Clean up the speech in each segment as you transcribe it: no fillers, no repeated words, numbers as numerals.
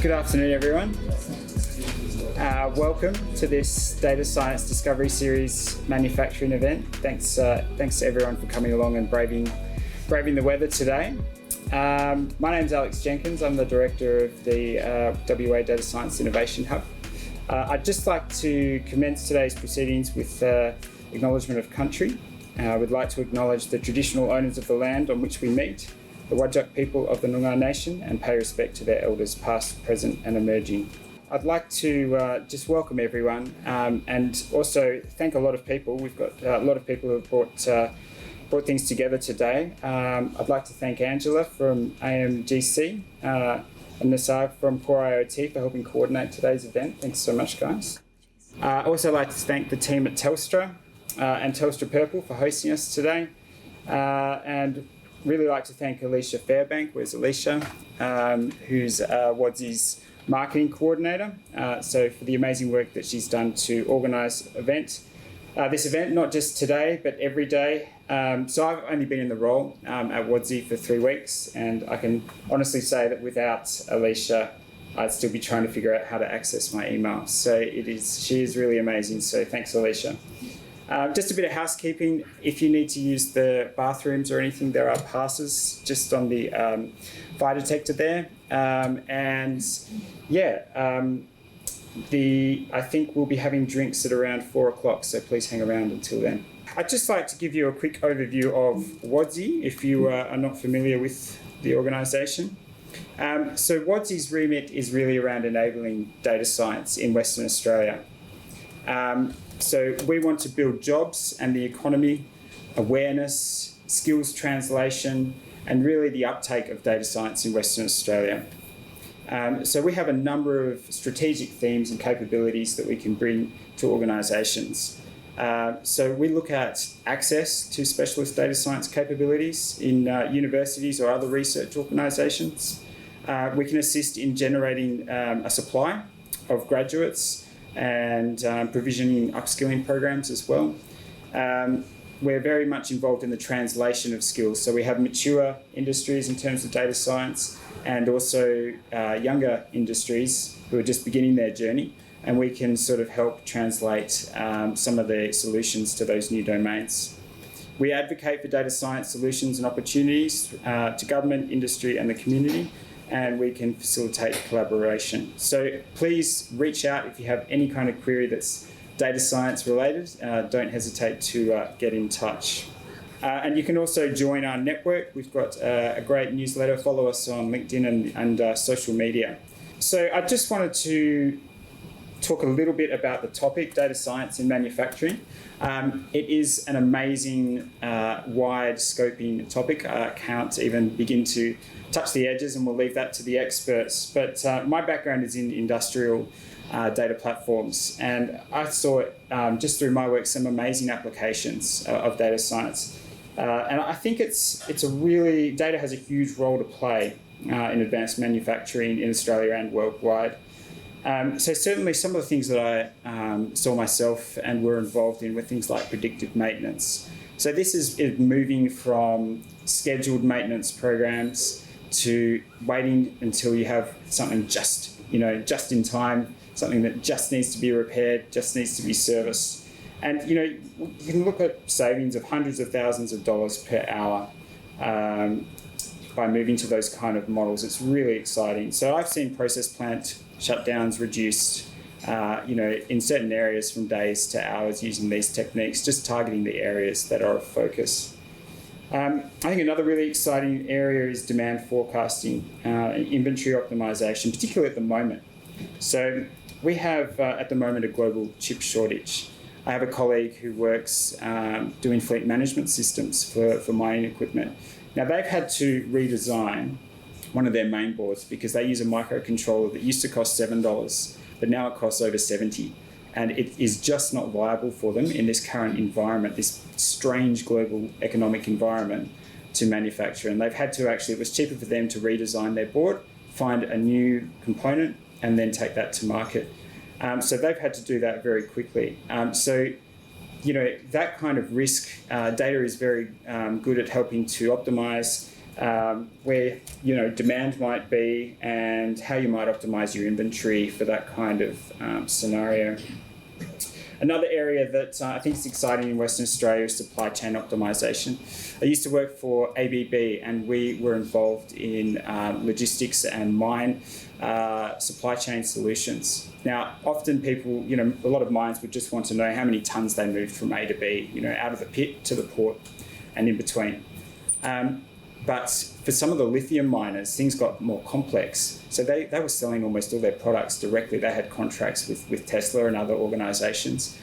Good afternoon, everyone. Welcome to this Data Science Discovery Series manufacturing event. Thanks to everyone for coming along and braving the weather today. My name's Alex Jenkins. I'm the director of the WA Data Science Innovation Hub. I'd just like to commence today's proceedings with acknowledgement of country. We'd like to acknowledge the traditional owners of the land on which we meet, the WADSIH people of the Noongar Nation, and pay respect to their elders past, present and emerging. I'd like to just welcome everyone and also thank a lot of people. We've got a lot of people who have brought things together today. I'd like to thank Angela from AMGC and Nasar from COREIoT for helping coordinate today's event. Thanks so much, guys. I'd also like to thank the team at Telstra and Telstra Purple for hosting us today. And really like to thank Alicia Fairbank. Where's Alicia? Who's WADSIH's marketing coordinator. So for the amazing work that she's done to organise this event, not just today, but every day. So I've only been in the role at WADSIH for 3 weeks, and I can honestly say that without Alicia, I'd still be trying to figure out how to access my email. So she is really amazing. So thanks, Alicia. Just a bit of housekeeping. If you need to use the bathrooms or anything, there are passes just on the fire detector there. I think we'll be having drinks at around 4 o'clock, so please hang around until then. I'd just like to give you a quick overview of WADSIH if you are not familiar with the organisation. So WADSIH's remit is really around enabling data science in Western Australia. So we want to build jobs and the economy, awareness, skills translation, and really the uptake of data science in Western Australia. So we have a number of strategic themes and capabilities that we can bring to organisations. So we look at access to specialist data science capabilities in universities or other research organisations. We can assist in generating a supply of graduates and provisioning upskilling programs as well. We're very much involved in the translation of skills. So we have mature industries in terms of data science and also younger industries who are just beginning their journey. And we can sort of help translate some of the solutions to those new domains. We advocate for data science solutions and opportunities to government, industry and the community, and we can facilitate collaboration. So please reach out if you have any kind of query that's data science related. Don't hesitate to get in touch. And you can also join our network. We've got a great newsletter. Follow us on LinkedIn and social media. So I just wanted to talk a little bit about the topic, data science in manufacturing. It is an amazing, wide scoping topic. I can't even begin to touch the edges, and we'll leave that to the experts. But my background is in industrial data platforms, and I saw just through my work some amazing applications of data science. And I think data has a huge role to play in advanced manufacturing in Australia and worldwide. So certainly some of the things that I saw myself and were involved in were things like predictive maintenance. So this is moving from scheduled maintenance programs to waiting until you have something just in time, something that just needs to be repaired, just needs to be serviced. And, you can look at savings of hundreds of thousands of dollars per hour by moving to those kind of models. It's really exciting. So I've seen process plant shutdowns reduced, in certain areas from days to hours using these techniques, just targeting the areas that are of focus. I think another really exciting area is demand forecasting and inventory optimization, particularly at the moment. So we have, at the moment, a global chip shortage. I have a colleague who works doing fleet management systems for mining equipment. Now, they've had to redesign one of their main boards because they use a microcontroller that used to cost $7, but now it costs over $70. And it is just not viable for them in this current environment, this strange global economic environment to manufacture. And they've had to it was cheaper for them to redesign their board, find a new component, and then take that to market. So they've had to do that very quickly. That kind of risk, data is very good at helping to optimize where demand might be and how you might optimize your inventory for that kind of scenario. Another area that I think is exciting in Western Australia is supply chain optimization. I used to work for ABB, and we were involved in logistics and mine supply chain solutions. Now, often people, a lot of mines would just want to know how many tons they moved from A to B, out of the pit to the port and in between. But for some of the lithium miners, things got more complex. So they were selling almost all their products directly. They had contracts with Tesla and other organisations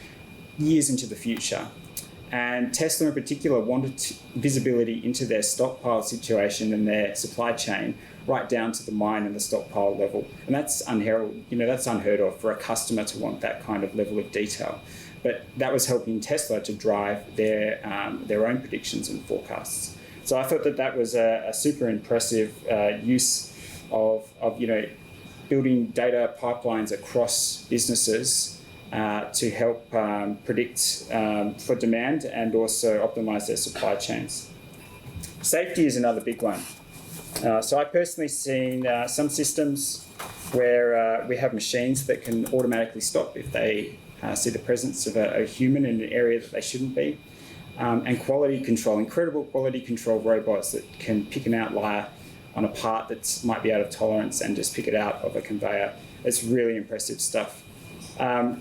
years into the future. And Tesla in particular wanted visibility into their stockpile situation and their supply chain right down to the mine and the stockpile level. And that's unheard of for a customer to want that kind of level of detail. But that was helping Tesla to drive their own predictions and forecasts. So I thought that was a super impressive use of building data pipelines across businesses to help predict for demand and also optimize their supply chains. Safety is another big one. So I've personally seen some systems where we have machines that can automatically stop if they see the presence of a human in an area that they shouldn't be. And quality control, incredible quality control robots that can pick an outlier on a part that might be out of tolerance and just pick it out of a conveyor. It's really impressive stuff. And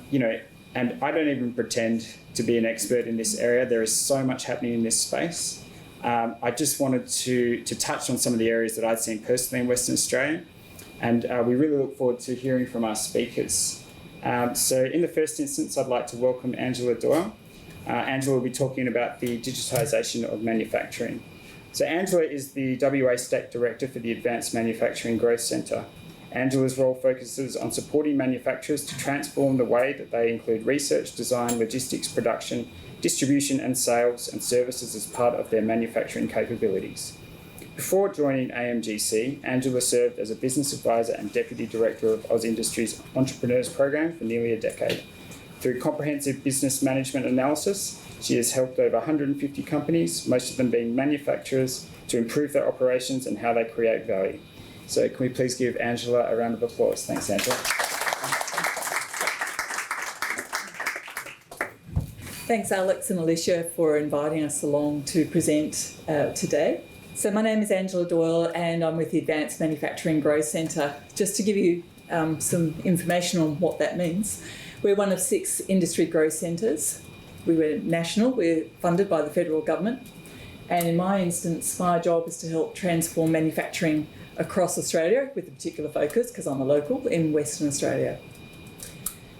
I don't even pretend to be an expert in this area. There is so much happening in this space. I just wanted to touch on some of the areas that I'd seen personally in Western Australia. And we really look forward to hearing from our speakers. So in the first instance, I'd like to welcome Angela Doyle. Angela will be talking about the digitisation of manufacturing. So Angela is the WA State Director for the Advanced Manufacturing Growth Centre. Angela's role focuses on supporting manufacturers to transform the way that they include research, design, logistics, production, distribution and sales and services as part of their manufacturing capabilities. Before joining AMGC, Angela served as a business advisor and Deputy Director of Oz Industries Entrepreneurs Program for nearly a decade. Through comprehensive business management analysis, she has helped over 150 companies, most of them being manufacturers, to improve their operations and how they create value. So can we please give Angela a round of applause? Thanks, Angela. Thanks, Alex and Alicia, for inviting us along to present today. So my name is Angela Doyle and I'm with the Advanced Manufacturing Growth Centre. Just to give you some information on what that means. We're one of 6 industry growth centres. We were national, we're funded by the federal government. And in my instance, my job is to help transform manufacturing across Australia with a particular focus, because I'm a local, in Western Australia.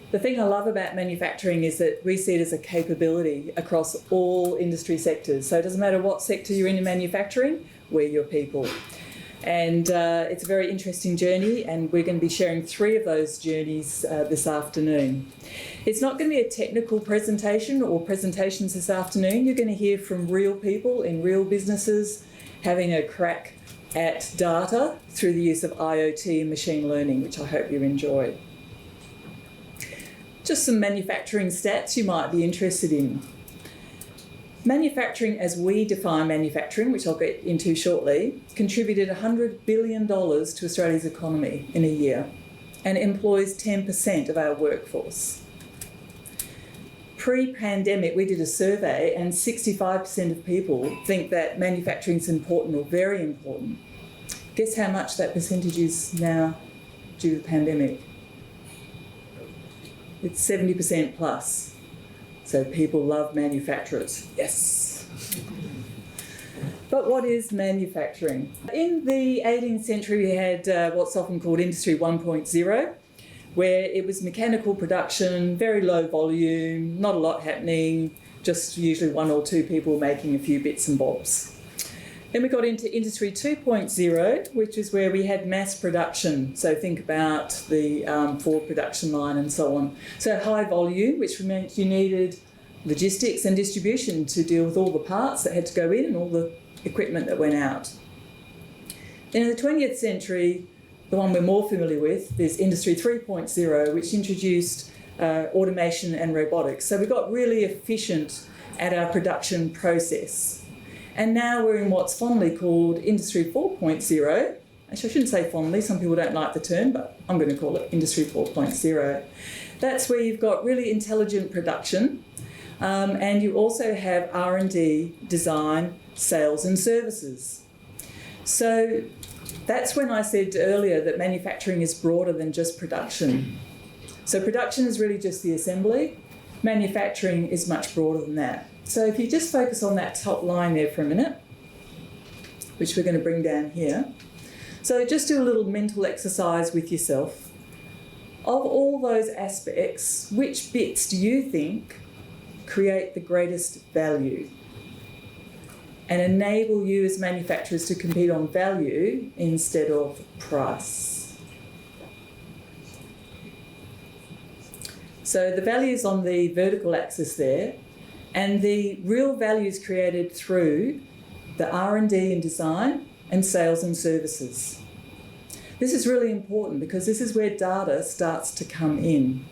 The thing I love about manufacturing is that we see it as a capability across all industry sectors. So it doesn't matter what sector you're in manufacturing, we're your people. And it's a very interesting journey, and we're going to be sharing 3 of those journeys this afternoon. It's not going to be a technical presentation or presentations this afternoon. You're going to hear from real people in real businesses having a crack at data through the use of IoT and machine learning, which I hope you enjoy. Just some manufacturing stats you might be interested in. Manufacturing, as we define manufacturing, which I'll get into shortly, contributed $100 billion to Australia's economy in a year and employs 10% of our workforce. Pre-pandemic, we did a survey and 65% of people think that manufacturing is important or very important. Guess how much that percentage is now due to the pandemic? It's 70% plus. So people love manufacturers. Yes. But what is manufacturing? In the 18th century, we had what's often called Industry 1.0, where it was mechanical production, very low volume, not a lot happening, just usually 1 or 2 people making a few bits and bobs. Then we got into Industry 2.0, which is where we had mass production. So think about the Ford production line and so on. So high volume, which meant you needed logistics and distribution to deal with all the parts that had to go in and all the equipment that went out. Then in the 20th century, the one we're more familiar with is Industry 3.0, which introduced automation and robotics. So we got really efficient at our production process. And now we're in what's fondly called Industry 4.0. Actually, I shouldn't say fondly, some people don't like the term, but I'm going to call it Industry 4.0. That's where you've got really intelligent production, and you also have R&D, design, sales and services. So that's when I said earlier that manufacturing is broader than just production. So production is really just the assembly. Manufacturing is much broader than that. So if you just focus on that top line there for a minute, which we're going to bring down here. So just do a little mental exercise with yourself. Of all those aspects, which bits do you think create the greatest value and enable you as manufacturers to compete on value instead of price? So the value is on the vertical axis there, and the real value is created through the R&D and design and sales and services. This is really important because this is where data starts to come in.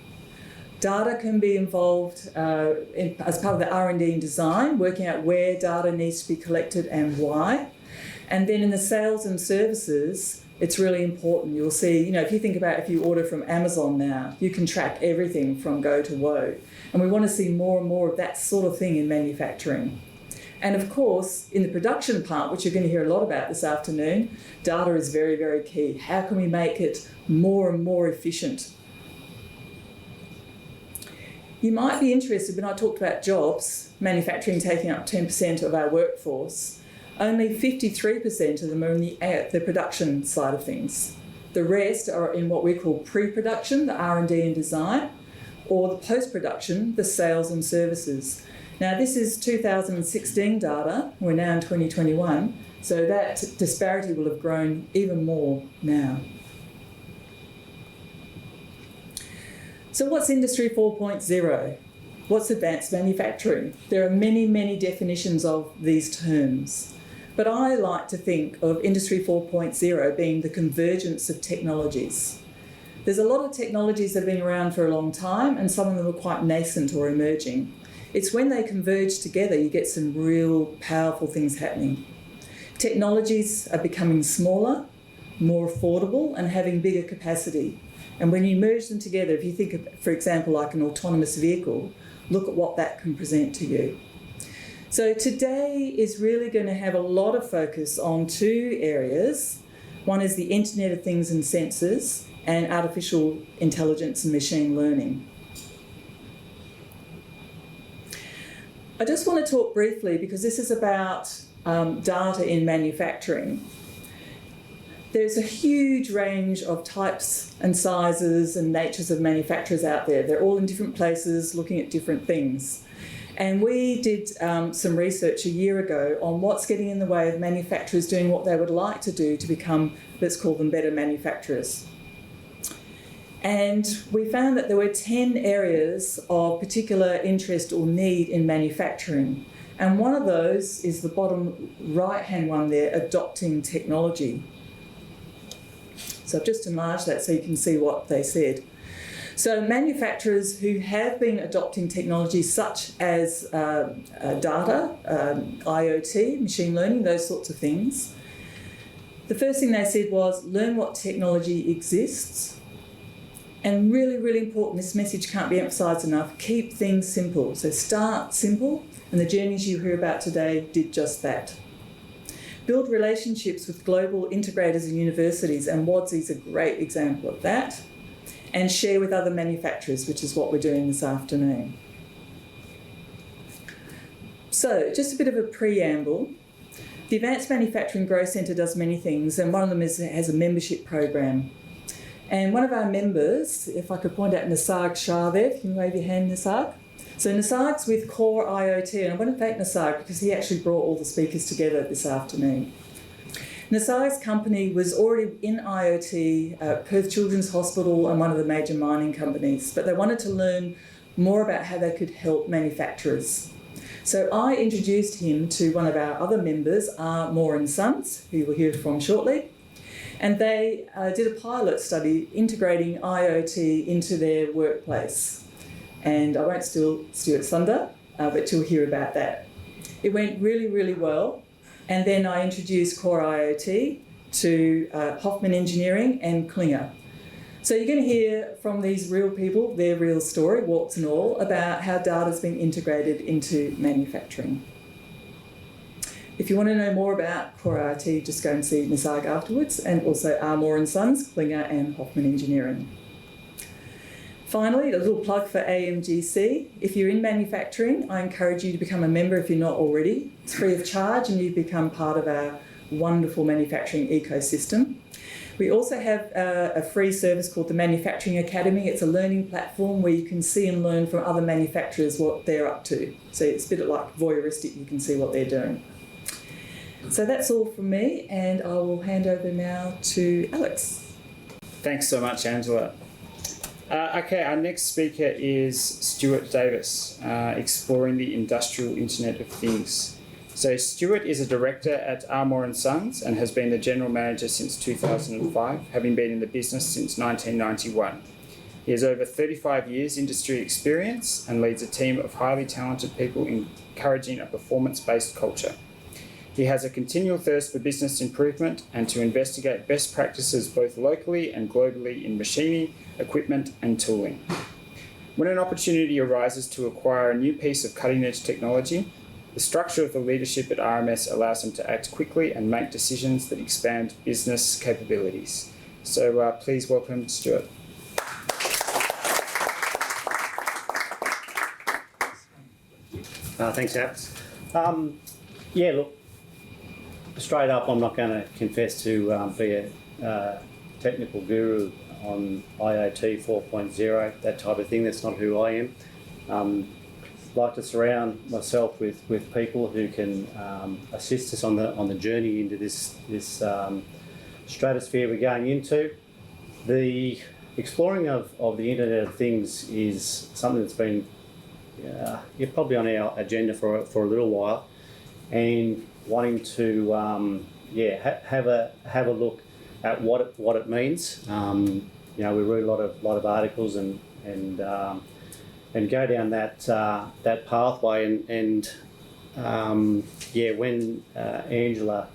Data can be involved as part of the R&D and design, working out where data needs to be collected and why. And then in the sales and services, it's really important. You'll see, if you think about if you order from Amazon now, you can track everything from go to woe. And we want to see more and more of that sort of thing in manufacturing. And of course, in the production part, which you're going to hear a lot about this afternoon, data is very, very key. How can we make it more and more efficient? You might be interested, when I talked about jobs, manufacturing taking up 10% of our workforce, only 53% of them are in the production side of things. The rest are in what we call pre-production, the R&D and design, or the post-production, the sales and services. Now, this is 2016 data. We're now in 2021, so that disparity will have grown even more now. So what's Industry 4.0? What's advanced manufacturing? There are many, many definitions of these terms, but I like to think of Industry 4.0 being the convergence of technologies. There's a lot of technologies that have been around for a long time, and some of them are quite nascent or emerging. It's when they converge together you get some real powerful things happening. Technologies are becoming smaller, more affordable, and having bigger capacity. And when you merge them together, if you think of, for example, like an autonomous vehicle, look at what that can present to you. So today is really going to have a lot of focus on two areas. One is the Internet of Things and sensors, and artificial intelligence and machine learning. I just want to talk briefly, because this is about data in manufacturing. There's a huge range of types and sizes and natures of manufacturers out there. They're all in different places looking at different things. And we did some research a year ago on what's getting in the way of manufacturers doing what they would like to do to become, let's call them, better manufacturers. And we found that there were 10 areas of particular interest or need in manufacturing. And one of those is the bottom right-hand one there, adopting technology. So I've just enlarged that so you can see what they said. So manufacturers who have been adopting technologies such as data, IoT, machine learning, those sorts of things, the first thing they said was learn what technology exists. And really, really important, this message can't be emphasised enough, keep things simple. So start simple, and the journeys you hear about today did just that. Build relationships with global integrators and universities, and WADSIH is a great example of that. And share with other manufacturers, which is what we're doing this afternoon. So, just a bit of a preamble. The Advanced Manufacturing Growth Centre does many things, and one of them has a membership program. And one of our members, if I could point out Nisarg Shah there, if you can wave your hand, Nisarg. So Nisarg's with COREIoT, and I want to thank Nisarg because he actually brought all the speakers together this afternoon. Nisarg's company was already in IoT, Perth Children's Hospital and one of the major mining companies, but they wanted to learn more about how they could help manufacturers. So I introduced him to one of our other members, Moore and Sons, who you'll hear from shortly. And they did a pilot study integrating IoT into their workplace. And I won't steal Stuart's thunder, but you'll hear about that. It went really, really well. And then I introduced COREIoT to Hoffman Engineering and Klinger. So you're going to hear from these real people, their real story, warts and all, about how data's been integrated into manufacturing. If you want to know more about COREIoT, just go and see Nizag afterwards, and also Armour & Sons, Klinger and Hoffman Engineering. Finally, a little plug for AMGC. If you're in manufacturing, I encourage you to become a member if you're not already. It's free of charge and you become part of our wonderful manufacturing ecosystem. We also have a free service called the Manufacturing Academy. It's a learning platform where you can see and learn from other manufacturers what they're up to. So it's a bit like voyeuristic, you can see what they're doing. So that's all from me, and I will hand over now to Alex. Thanks so much, Angela. Okay, our next speaker is Stuart Davis, exploring the industrial Internet of Things. So Stuart is a director at Armour & Sons and has been the general manager since 2005, having been in the business since 1991. He has over 35 years industry experience and leads a team of highly talented people encouraging a performance-based culture. He has a continual thirst for business improvement and to investigate best practices both locally and globally in machining, equipment and tooling. When an opportunity arises to acquire a new piece of cutting-edge technology, the structure of the leadership at RMS allows him to act quickly and make decisions that expand business capabilities. So please welcome Stuart. Thanks, Alex. Yeah, look, straight up, I'm not going to confess to be a technical guru on IoT 4.0, that type of thing. That's not who I am. Like to surround myself with people who can assist us on the journey into this stratosphere we're going into. The exploring of the Internet of Things is something that's been probably on our agenda for a little while, and wanting to have a look at what it means. We read a lot of articles and go down that pathway and when Angela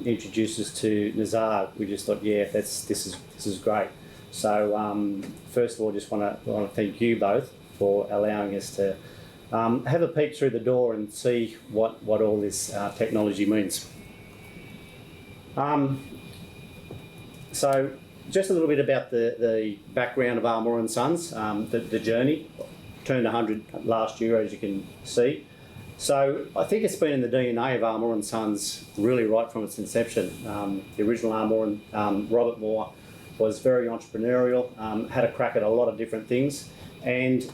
introduced us to Nizag, we just thought, this is great. So first of all, just want to thank you both for allowing us to have a peek through the door and see what all this technology means. So just a little bit about the background of Armour & Sons, the journey. Turned 100 last year, as you can see. So I think it's been in the DNA of Armour & Sons really right from its inception. The original Armour, Robert Moore, was very entrepreneurial, had a crack at a lot of different things, and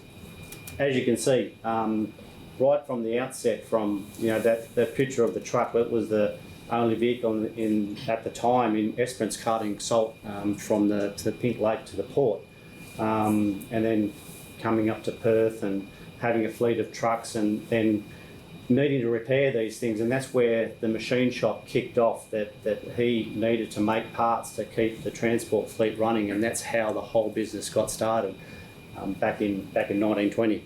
as you can see, right from the outset, from that picture of the truck, that was the only vehicle at the time in Esperance carting salt from the Pink Lake to the port, and then coming up to Perth and having a fleet of trucks, and then needing to repair these things, and that's where the machine shop kicked off. That he needed to make parts to keep the transport fleet running, and that's how the whole business got started back in 1920.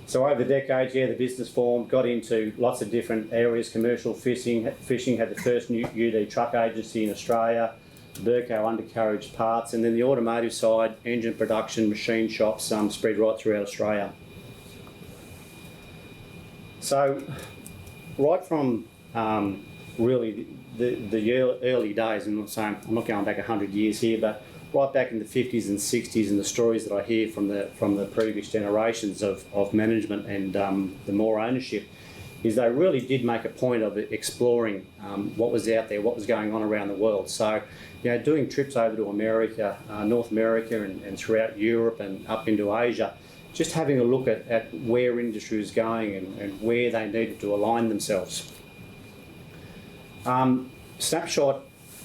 So over the decades, the business formed, got into lots of different areas. Commercial fishing had the first new UD truck agency in Australia, Burco undercarriage parts, and then the automotive side, engine production, machine shops spread right throughout Australia. So right from really the early days, and I'm not going back 100 years here, but right back in the 50s and 60s, and the stories that I hear from the previous generations of management and the more ownership, is they really did make a point of exploring what was out there, what was going on around the world. So, doing trips over to America, North America, and throughout Europe and up into Asia, just having a look at where industry was going and where they needed to align themselves. Snapshot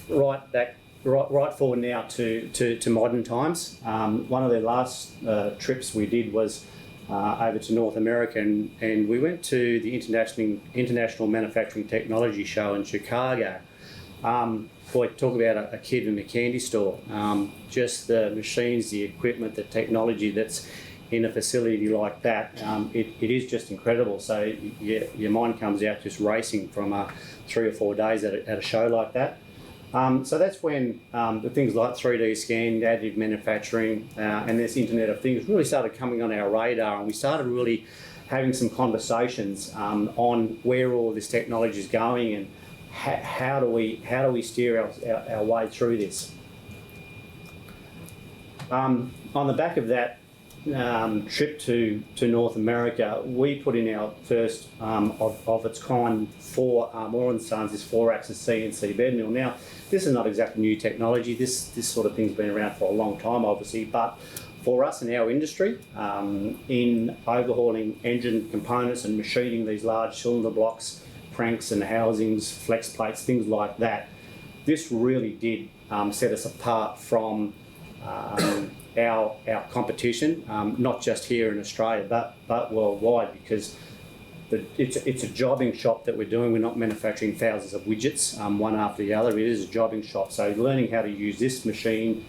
right forward now to modern times. One of the last trips we did was over to North America, and we went to the International Manufacturing Technology Show in Chicago. Boy, talk about a kid in a candy store. Just the machines, the equipment, the technology that's in a facility like that, it is just incredible. So your mind comes out just racing from 3 or 4 days at a show like that. So that's when the things like 3D scan, additive manufacturing, and this Internet of Things really started coming on our radar, and we started really having some conversations on where all this technology is going and how do we steer our way through this. On the back of that trip to North America, we put in our first of its kind for Moore & Sons, this 4-axis CNC bed mill. Now, this is not exactly new technology. This sort of thing's been around for a long time, obviously, but for us in our industry, in overhauling engine components and machining these large cylinder blocks, cranks and housings, flex plates, things like that, this really did set us apart from our competition, not just here in Australia, but worldwide, because it's a jobbing shop that we're doing. We're not manufacturing thousands of widgets, one after the other. It is a jobbing shop. So learning how to use this machine,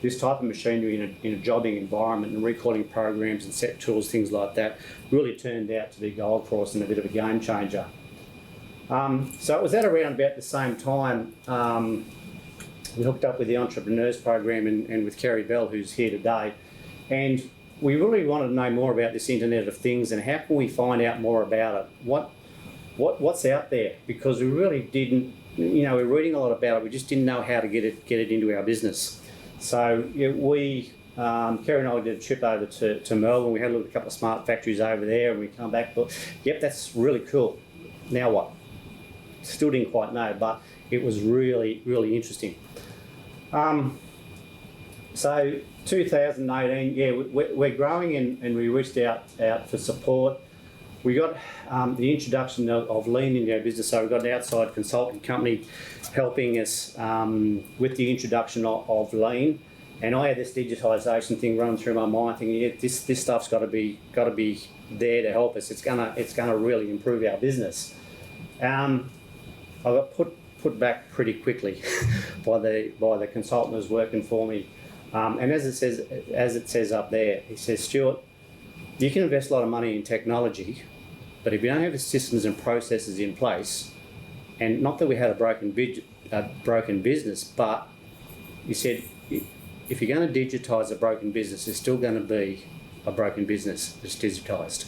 this type of machinery in a jobbing environment and recalling programs and set tools, things like that, really turned out to be gold for us and a bit of a game changer. So it was at around about the same time we hooked up with the Entrepreneurs Program and with Kerry Bell, who's here today, and we really wanted to know more about this Internet of Things and how can we find out more about it. What's out there? Because we really didn't, we're reading a lot about it, we just didn't know how to get it into our business. So Kerry and I did a trip over to Melbourne. We had a look at a couple of smart factories over there, and we come back, but yep, that's really cool. Now what? Still didn't quite know, but it was really, really interesting. So 2018, we're growing and we reached out for support. We got the introduction of Lean into our business, so we've got an outside consulting company helping us with the introduction of Lean. And I had this digitisation thing running through my mind, thinking, yeah, this stuff's got to be there to help us. It's gonna really improve our business. I got put back pretty quickly by the consultant who's working for me. And as it says up there, he says, Stuart, you can invest a lot of money in technology, but if you don't have the systems and processes in place, and not that we had a broken business, but you said, if you're going to digitise a broken business, it's still going to be a broken business that's digitised.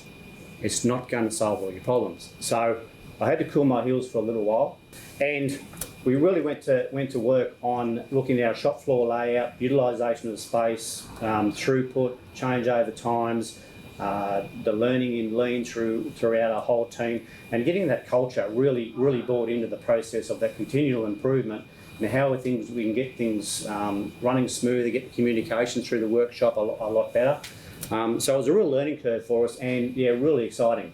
It's not going to solve all your problems. So I had to cool my heels for a little while, and we really went to work on looking at our shop floor layout, utilisation of the space, throughput, changeover times, the learning in Lean throughout our whole team, and getting that culture really bought into the process of that continual improvement and how we can get things running smoother, get the communication through the workshop a lot better. So it was a real learning curve for us, and yeah, really exciting.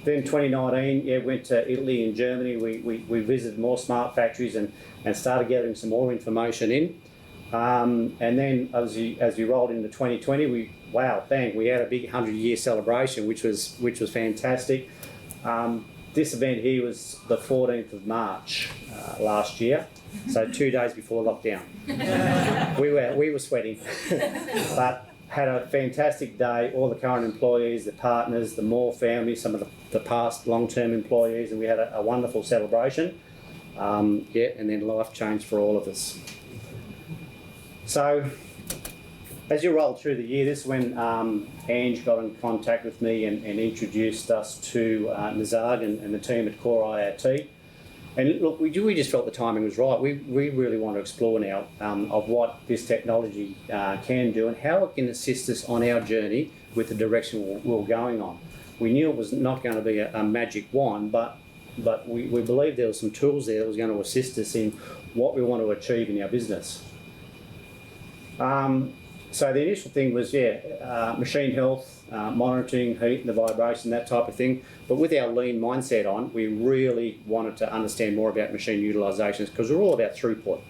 Then 2019, went to Italy and Germany. We visited more smart factories and started gathering some more information in. And then as we rolled into 2020, we had a big 100-year celebration, which was fantastic. This event here was the 14th of March last year, so 2 days before lockdown. we were sweating, but had a fantastic day. All the current employees, the partners, the Moore family, some of the past long-term employees, and we had a wonderful celebration. And then life changed for all of us. So as you rolled through the year, this is when Ange got in contact with me and introduced us to Nazag and the team at COREIoT. And look, we just felt the timing was right. We really want to explore now of what this technology can do and how it can assist us on our journey with the direction we're going on. We knew it was not going to be a magic wand, but we believed there were some tools there that was going to assist us in what we want to achieve in our business. So the initial thing was, machine health, monitoring heat and the vibration, that type of thing. But with our lean mindset on, we really wanted to understand more about machine utilisations because we're all about throughput,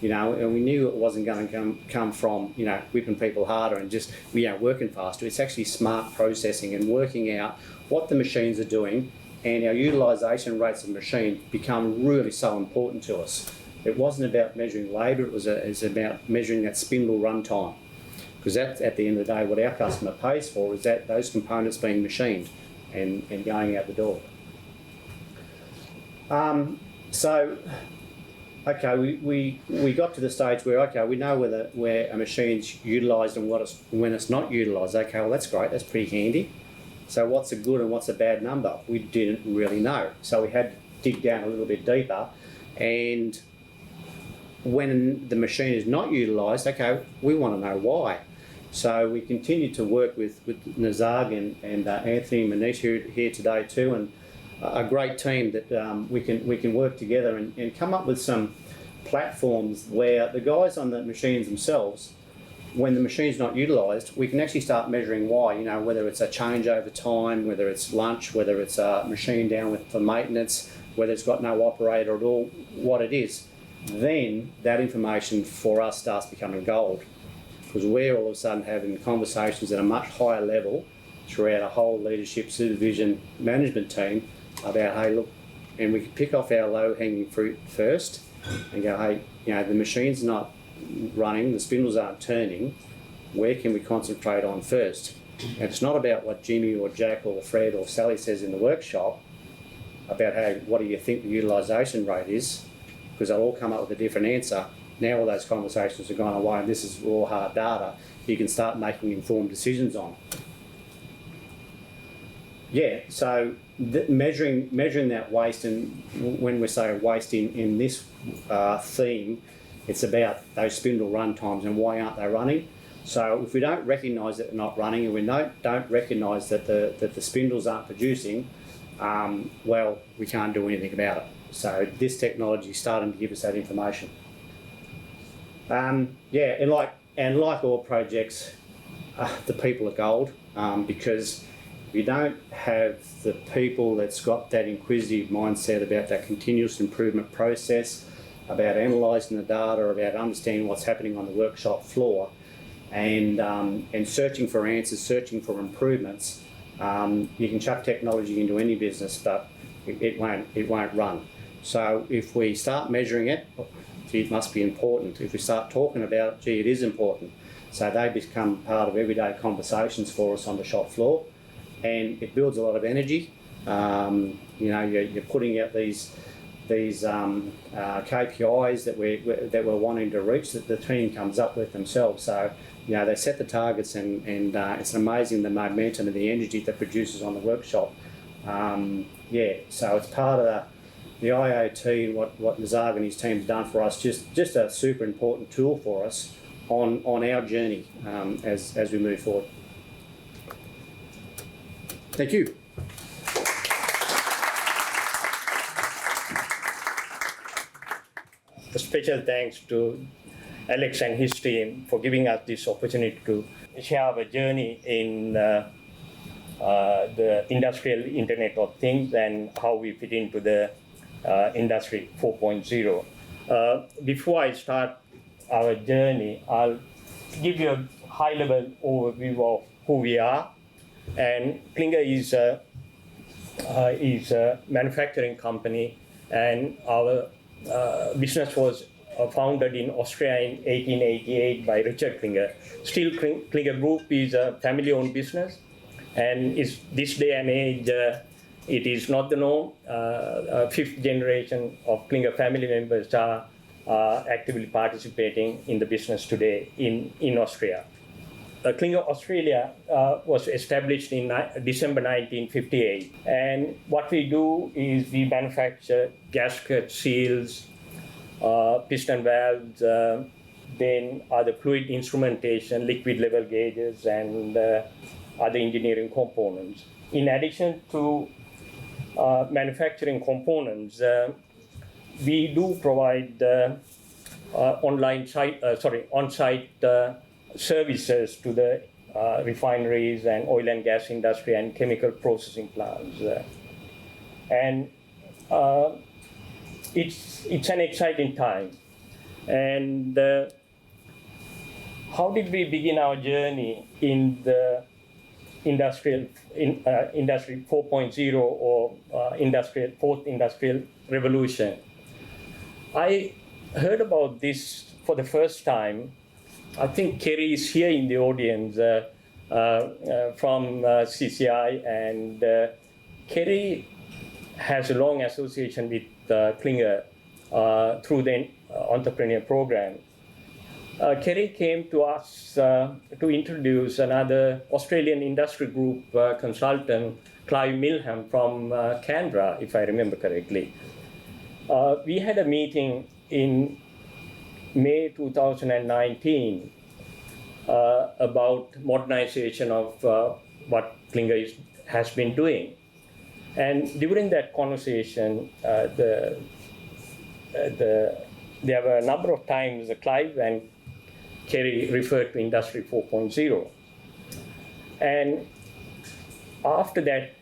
and we knew it wasn't going to come from, whipping people harder and just, working faster. It's actually smart processing and working out what the machines are doing, and our utilisation rates of machine become really so important to us. It wasn't about measuring labour, it was about measuring that spindle run time. because that's at the end of the day what our customer pays for, is that those components being machined and going out the door. Okay, we got to the stage where, okay, we know where a machine's utilised and when it's not utilised. Okay, well, that's great, that's pretty handy. So what's a good and what's a bad number? We didn't really know. So we had to dig down a little bit deeper, and when the machine is not utilised, okay, we want to know why. So we continue to work with Nazag and Anthony and Manish here today too, and a great team that we can work together and come up with some platforms where the guys on the machines themselves, when the machine's not utilised, we can actually start measuring why, you know, whether it's a change over time, whether it's lunch, whether it's a machine down for maintenance, whether it's got no operator at all, what it is. Then that information for us starts becoming gold, because we're all of a sudden having conversations at a much higher level throughout a whole leadership, supervision, management team about, hey, look, and we can pick off our low-hanging fruit first and go, hey, you know, the machine's not running, the spindles aren't turning, where can we concentrate on first? And it's not about what Jimmy or Jack or Fred or Sally says in the workshop about, hey, what do you think the utilisation rate is? Because they'll all come up with a different answer. Now all those conversations have gone away and this is raw hard data you can start making informed decisions on. Yeah, so measuring that waste, and when we say waste in this theme, it's about those spindle run times and why aren't they running. So if we don't recognise that they're not running, and we don't recognise that the spindles aren't producing, well, we can't do anything about it. So this technology is starting to give us that information. Yeah, and like all projects, the people are gold, because if you don't have the people that's got that inquisitive mindset about that continuous improvement process, about analysing the data, about understanding what's happening on the workshop floor, and searching for answers, searching for improvements, you can chuck technology into any business, but it won't run. So if we start measuring it, gee, it must be important. If we start talking about it, gee, it is important. So they become part of everyday conversations for us on the shop floor, and it builds a lot of energy. You know, you're putting out these KPIs that we're wanting to reach, that the team comes up with themselves. So, you know, they set the targets, and it's amazing the momentum and the energy that produces on the workshop. Yeah, so it's part of the IoT, what Nazag and his team's done for us, just a super important tool for us on our journey as we move forward. Thank you. A special thanks to Alex and his team for giving us this opportunity to share our journey in the industrial Internet of Things and how we fit into the Industry 4.0. Before I start our journey, I'll give you a high-level overview of who we are. And Klinger is a manufacturing company, and our business was founded in Austria in 1888 by Richard Klinger. Still, Klinger Group is a family-owned business, and is this day and age, it is not the norm. Fifth generation of Klinger family members are actively participating in the business today in Austria. Klinger Australia was established in December 1958, and what we do is we manufacture gaskets, seals, piston valves, then other fluid instrumentation, liquid level gauges, and other engineering components. In addition to manufacturing components, we do provide on-site services to the refineries and oil and gas industry and chemical processing plants. And it's an exciting time. And how did we begin our journey in the Industry 4.0 or fourth industrial revolution? I heard about this for the first time I think Kerry is here in the audience from CCI, and Kerry has a long association with Klinger through the entrepreneur program. Kerry came to us to introduce another Australian industry group consultant, Clive Milham from Canberra, if I remember correctly. We had a meeting in May 2019 about modernization of what Klinger has been doing. And during that conversation, there were a number of times Clive and Kerry referred to Industry 4.0. And after that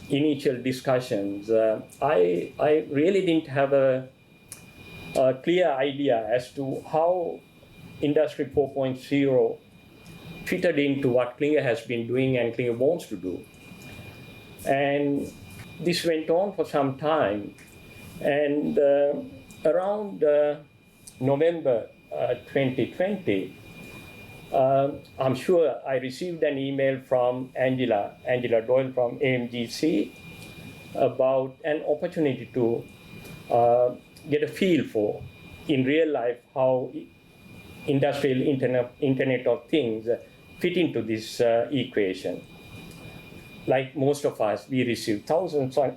initial discussions, I really didn't have a clear idea as to how Industry 4.0 fitted into what Klinger has been doing and Klinger wants to do. And this went on for some time. And around November 2020, I'm sure I received an email from Angela Doyle from AMGC about an opportunity to get a feel for, in real life, how industrial Internet of Things fit into this equation. Like most of us, we receive dozens of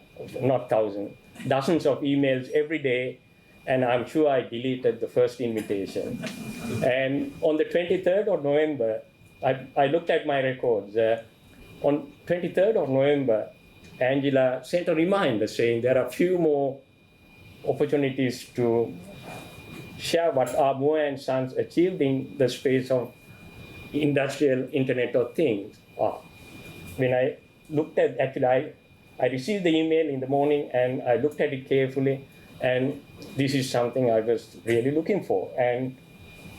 emails every day, and I'm sure I deleted the first invitation. And on the 23rd of November, I looked at my records. On 23rd of November, Angela sent a reminder saying there are a few more opportunities to share what Moore and Sons achieved in the space of industrial Internet of Things. When I looked at, actually, I received the email in the morning and I looked at it carefully, and this is something I was really looking for. And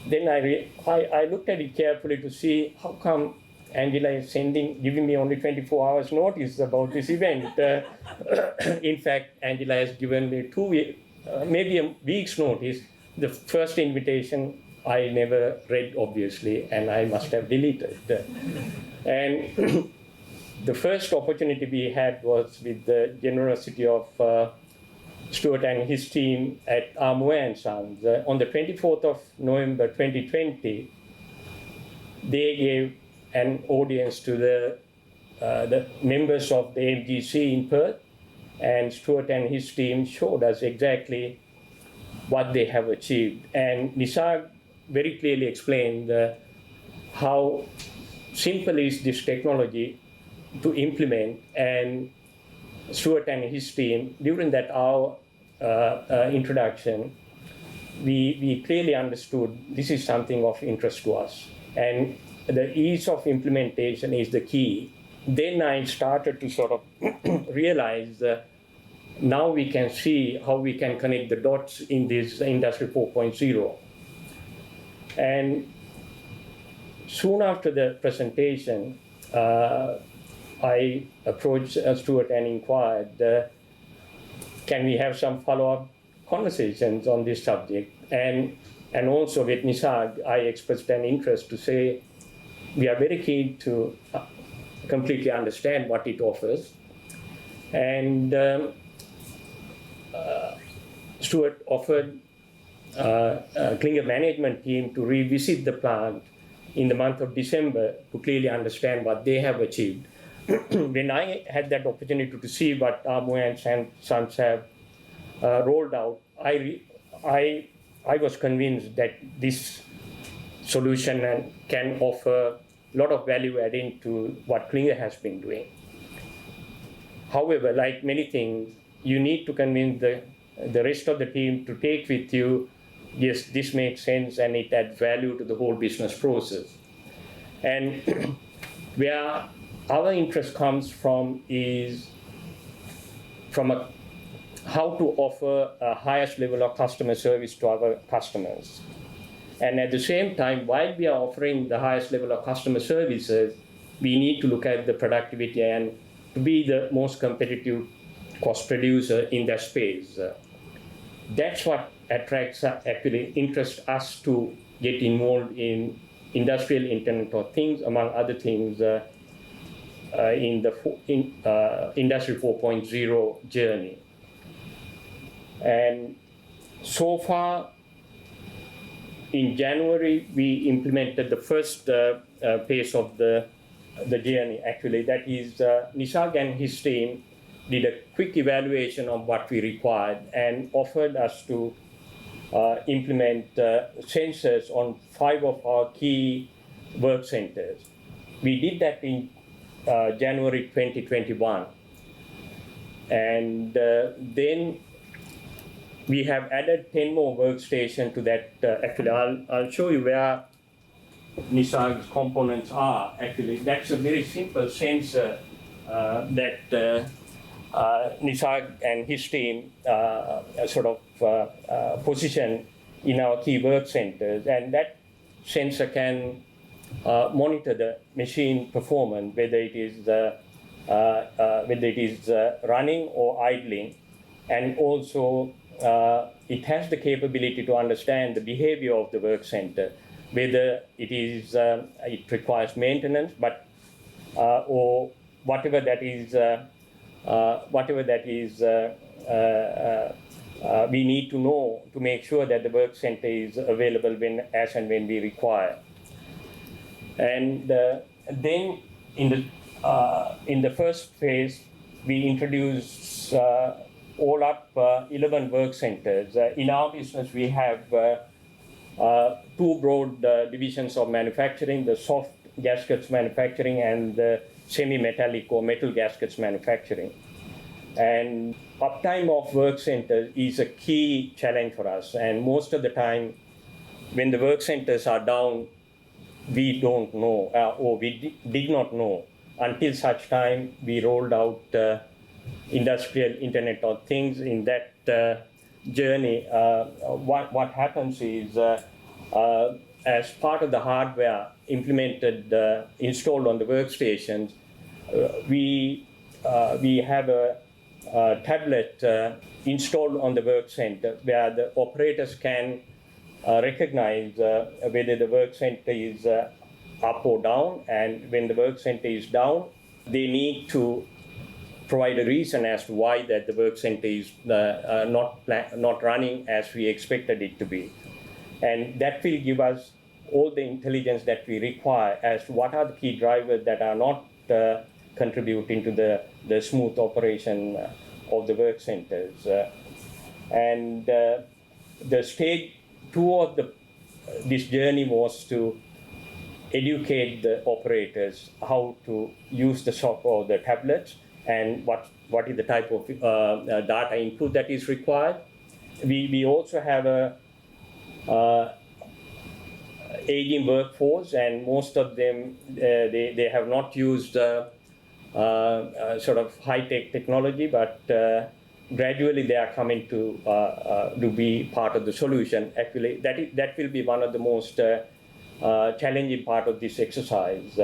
then I looked at it carefully to see how come Angela is giving me only 24 hours notice about this event. In fact, Angela has given me maybe a week's notice. The first invitation I never read, obviously, and I must have deleted. And the first opportunity we had was with the generosity of Stuart and his team at Moore & Sons. On the 24th of November 2020, they gave an audience to the members of the AMGC in Perth, and Stuart and his team showed us exactly what they have achieved. And Nisarg very clearly explained how simple is this technology to implement, and Stuart and his team, during that hour introduction, we clearly understood this is something of interest to us. And the ease of implementation is the key. Then I started to sort of realize now we can see how we can connect the dots in this Industry 4.0. And soon after the presentation, I approached Stuart and inquired, can we have some follow-up conversations on this subject? And also with Nisarg, I expressed an interest to say, we are very keen to completely understand what it offers. And Stuart offered Klinger management team to revisit the plant in the month of December to clearly understand what they have achieved. When I had that opportunity to see what Moore and Sons have rolled out, I was convinced that this solution can offer a lot of value adding to what Klinger has been doing. However, like many things, you need to convince the rest of the team to take with you, yes, this makes sense and it adds value to the whole business process. And where our interest comes from is from how to offer a highest level of customer service to our customers. And at the same time, while we are offering the highest level of customer services, we need to look at the productivity and to be the most competitive cost producer in that space. That's what interests us to get involved in industrial Internet of Things, among other things, in the Industry 4.0 journey. And so far, in January, we implemented the first phase of the journey. Actually, that is, Nisarg and his team did a quick evaluation of what we required and offered us to implement sensors on 5 of our key work centers. We did that in January 2021. And then we have added 10 more workstations to that. Actually, I'll show you where Nisarg's components are. Actually, that's a very simple sensor that Nisarg and his team position in our key work centers, and that sensor can monitor the machine performance, whether it is running or idling, and also it has the capability to understand the behavior of the work center, whether it requires maintenance, or whatever that is. We need to know to make sure that the work center is available as and when we require. And then in the first phase, we introduced all up 11 work centers. In our business, we have 2 broad divisions of manufacturing: the soft gaskets manufacturing and the semi-metallic or metal gaskets manufacturing. And uptime of work centers is a key challenge for us. And most of the time, when the work centers are down, we don't know, or we did not know until such time we rolled out industrial Internet of Things. In that journey, what happens is, as part of the hardware installed on the workstations, we have a tablet installed on the work center where the operators can recognize whether the work center is up or down, and when the work center is down, they need to provide a reason as to why that the work center is not running as we expected it to be. And that will give us all the intelligence that we require as to what are the key drivers that are not contributing to the smooth operation of the work centers. And the stage 2 of this journey was to educate the operators how to use the software or the tablets and what is the type of data input that is required. We also have a aging workforce, and most of them they have not used high-tech technology, but gradually they are coming to be part of the solution. Actually, that will be one of the most challenging part of this exercise.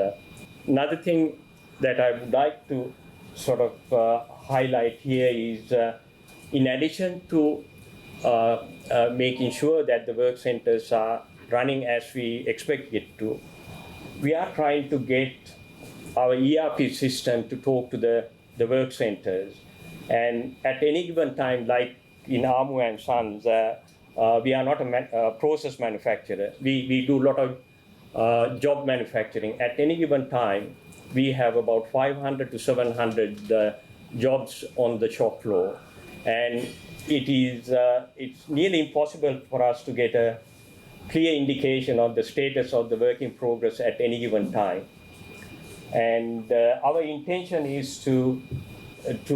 Another thing that I would like to highlight here is, in addition to making sure that the work centers are running as we expect it to, we are trying to get our ERP system to talk to the work centers. And at any given time, like in Armu & Sons, we are not a process manufacturer. We do a lot of job manufacturing. At any given time, we have about 500 to 700 jobs on the shop floor. And it's nearly impossible for us to get a clear indication of the status of the work in progress at any given time. And our intention is to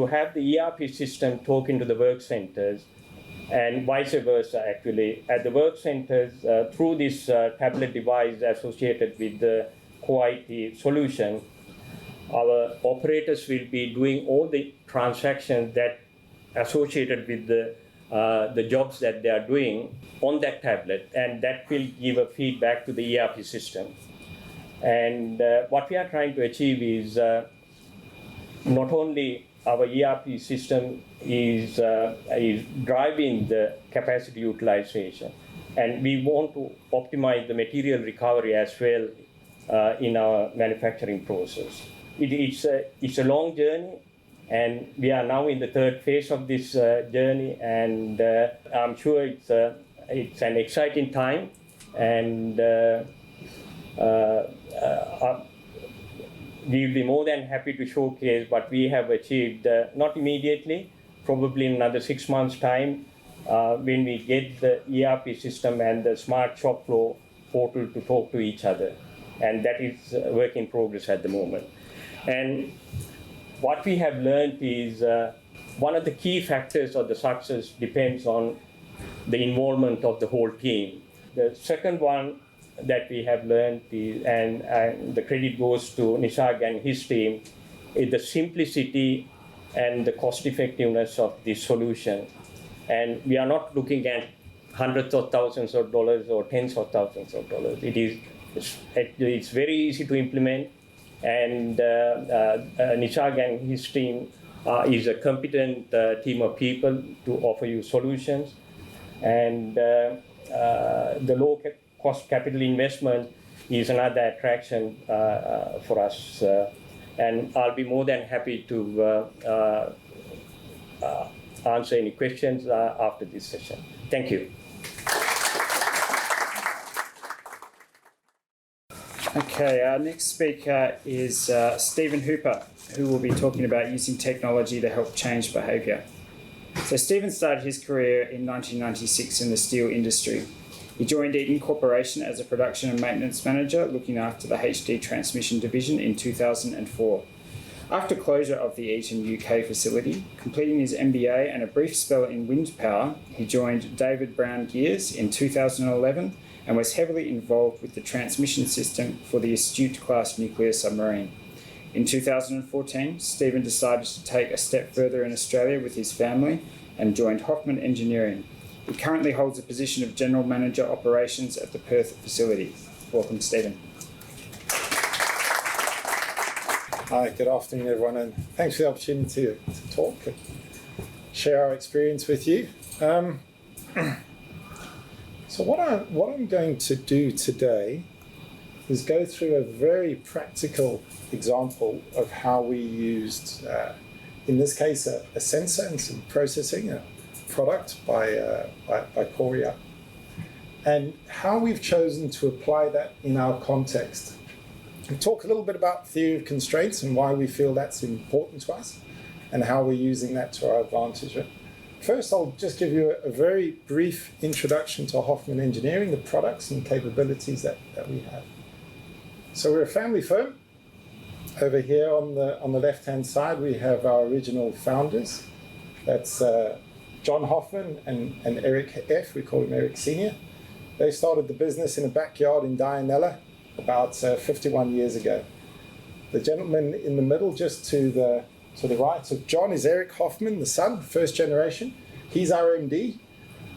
have the ERP system talking to the work centers, and vice versa, actually. At the work centers, through this tablet device associated with the COREIoT solution, our operators will be doing all the transactions that associated with the jobs that they are doing on that tablet, and that will give a feedback to the ERP system. And what we are trying to achieve is not only our ERP system is driving the capacity utilization, And we want to optimize the material recovery as well in our manufacturing process. It's a long journey, and we are now in the third phase of this journey, and I'm sure it's an exciting time, and we'll be more than happy to showcase what we have achieved, not immediately, probably in another 6 months' time, when we get the ERP system and the smart shop floor portal to talk to each other. And that is a work in progress at the moment. And what we have learned is one of the key factors of the success depends on the involvement of the whole team. The second one that we have learned is, and the credit goes to Nishag and his team, is the simplicity and the cost effectiveness of this solution. And we are not looking at hundreds of thousands of dollars or tens of thousands of dollars. It's very easy to implement, and Nishag and his team is a competent team of people to offer you solutions. And the low cost capital investment is another attraction for us. And I'll be more than happy to answer any questions after this session. Thank you. Okay, our next speaker is Stephen Hooper, who will be talking about using technology to help change behaviour. So Stephen started his career in 1996 in the steel industry. He joined Eaton Corporation as a production and maintenance manager, looking after the HD transmission division in 2004. After closure of the Eaton UK facility, completing his MBA and a brief spell in wind power, he joined David Brown Gears in 2011 and was heavily involved with the transmission system for the Astute-class nuclear submarine. In 2014, Stephen decided to take a step further in Australia with his family and joined Hoffman Engineering. He currently holds a position of General Manager Operations at the Perth facility. Welcome, Stephen. Hi, good afternoon, everyone, and thanks for the opportunity to talk and share our experience with you. So what I'm going to do today is go through a very practical example of how we used, in this case, a sensor and some processing, a product by COREIoT, and how we've chosen to apply that in our context. We'll talk a little bit about theory of constraints and why we feel that's important to us and how we're using that to our advantage. First, I'll just give you a very brief introduction to Hoffman Engineering, the products and capabilities that we have. So we're a family firm. Over here on the left-hand side, we have our original founders. That's John Hoffman and Eric F. We call him Eric Sr. They started the business in a backyard in Dianella about 51 years ago. The gentleman in the middle, just to the right of John, is Eric Hoffman, the son, first generation. He's our MD.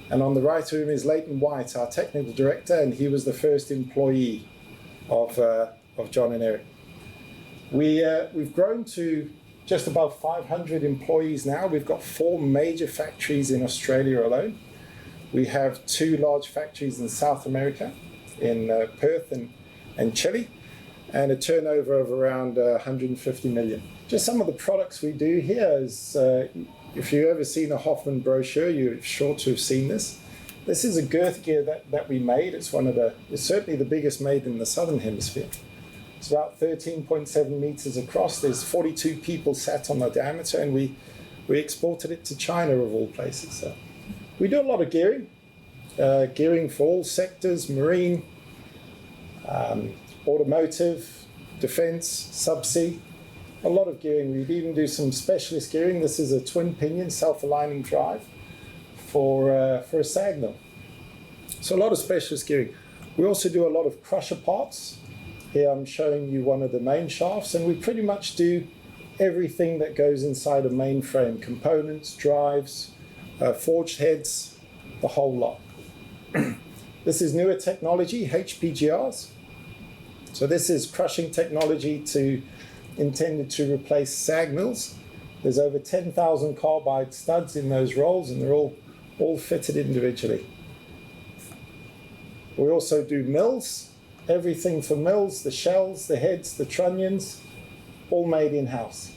And on the right of him is Leighton White, our technical director, and he was the first employee of John and Eric. We've grown to just above 500 employees now. We've got 4 major factories in Australia alone. We have 2 large factories in South America, in Perth and Chile, and a turnover of around 150 million. Just some of the products we do here is, if you've ever seen a Hoffman brochure, you're sure to have seen this. This is a girth gear that we made. It's certainly the biggest made in the Southern Hemisphere. It's about 13.7 meters across. There's 42 people sat on the diameter, and we exported it to China, of all places. So we do a lot of gearing, gearing for all sectors: marine, automotive, defense, subsea. A lot of gearing. We even do some specialist gearing. This is a twin pinion self-aligning drive for a sag mill. So a lot of specialist gearing. We also do a lot of crusher parts. Here I'm showing you one of the main shafts, and we pretty much do everything that goes inside a mainframe: components, drives, forged heads, the whole lot. This is newer technology, HPGRs. So this is crushing technology intended to replace sag mills. There's over 10,000 carbide studs in those rolls, and they're all fitted individually. We also do mills, everything for mills, the shells, the heads, the trunnions, all made in-house.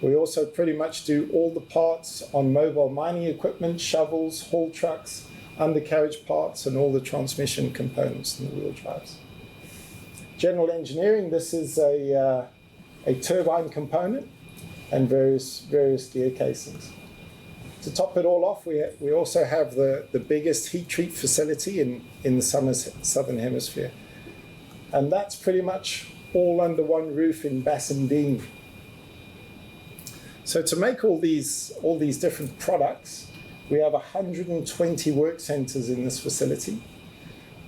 We also pretty much do all the parts on mobile mining equipment, shovels, haul trucks, undercarriage parts, and all the transmission components and the wheel drives. General engineering, this is a turbine component and various gear casings. To top it all off, we also have the biggest heat treat facility in the southern hemisphere. And that's pretty much all under one roof in Bassendean. So to make all these different products, we have 120 work centers in this facility.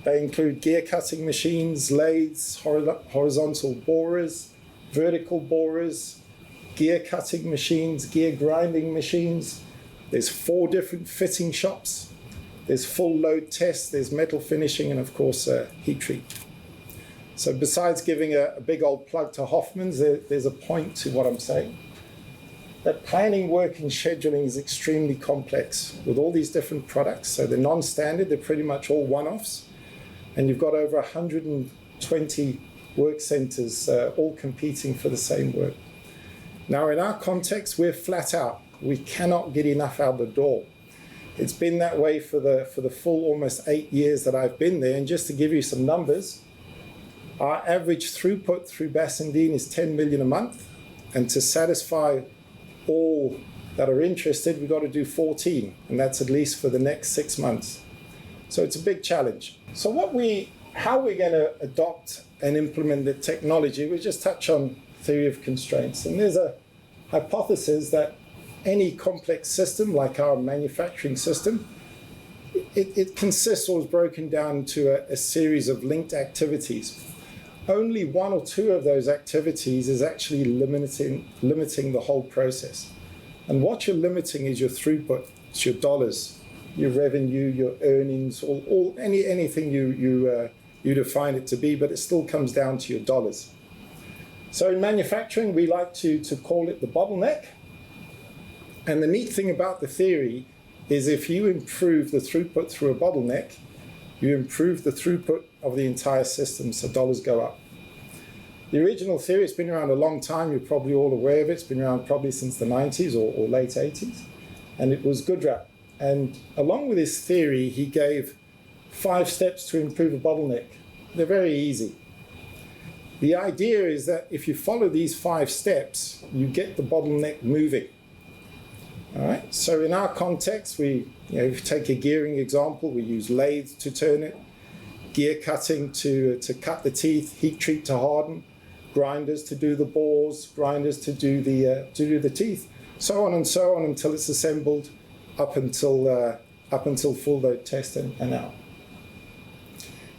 They include gear cutting machines, lathes, horizontal borers, vertical borers, gear cutting machines, gear grinding machines. There's 4 different fitting shops. There's full load tests, there's metal finishing, and of course heat treat. So besides giving a big old plug to Hoffman's, there's a point to what I'm saying. That planning, work, and scheduling is extremely complex with all these different products. So they're non-standard, they're pretty much all one-offs. And you've got over 120 work centers all competing for the same work. Now in our context, we're flat out. We cannot get enough out the door. It's been that way for the full almost 8 years that I've been there. And just to give you some numbers, our average throughput through Bassendean is 10 million a month. And to satisfy all that are interested, we've got to do 14, and that's at least for the next 6 months. So it's a big challenge. So how we're going to adopt and implement the technology, we just touch on theory of constraints. And there's a hypothesis that any complex system, like our manufacturing system, it consists or is broken down into a series of linked activities. Only 1 or 2 of those activities is actually limiting the whole process. And what you're limiting is your throughput, it's your dollars, your revenue, your earnings, anything you define it to be, but it still comes down to your dollars. So in manufacturing, we like to call it the bottleneck. And the neat thing about the theory is if you improve the throughput through a bottleneck, you improve the throughput of the entire system, so dollars go up. The original theory has been around a long time. You're probably all aware of it. It's been around probably since the 90s or late 80s. And it was Goodrap. And along with his theory, he gave 5 steps to improve a bottleneck. They're very easy. The idea is that if you follow these 5 steps, you get the bottleneck moving. All right. So in our context, if you take a gearing example, we use lathes to turn it, gear cutting to cut the teeth, heat treat to harden, grinders to do the bores, grinders to do the teeth, so on until it's assembled up until full load test and out.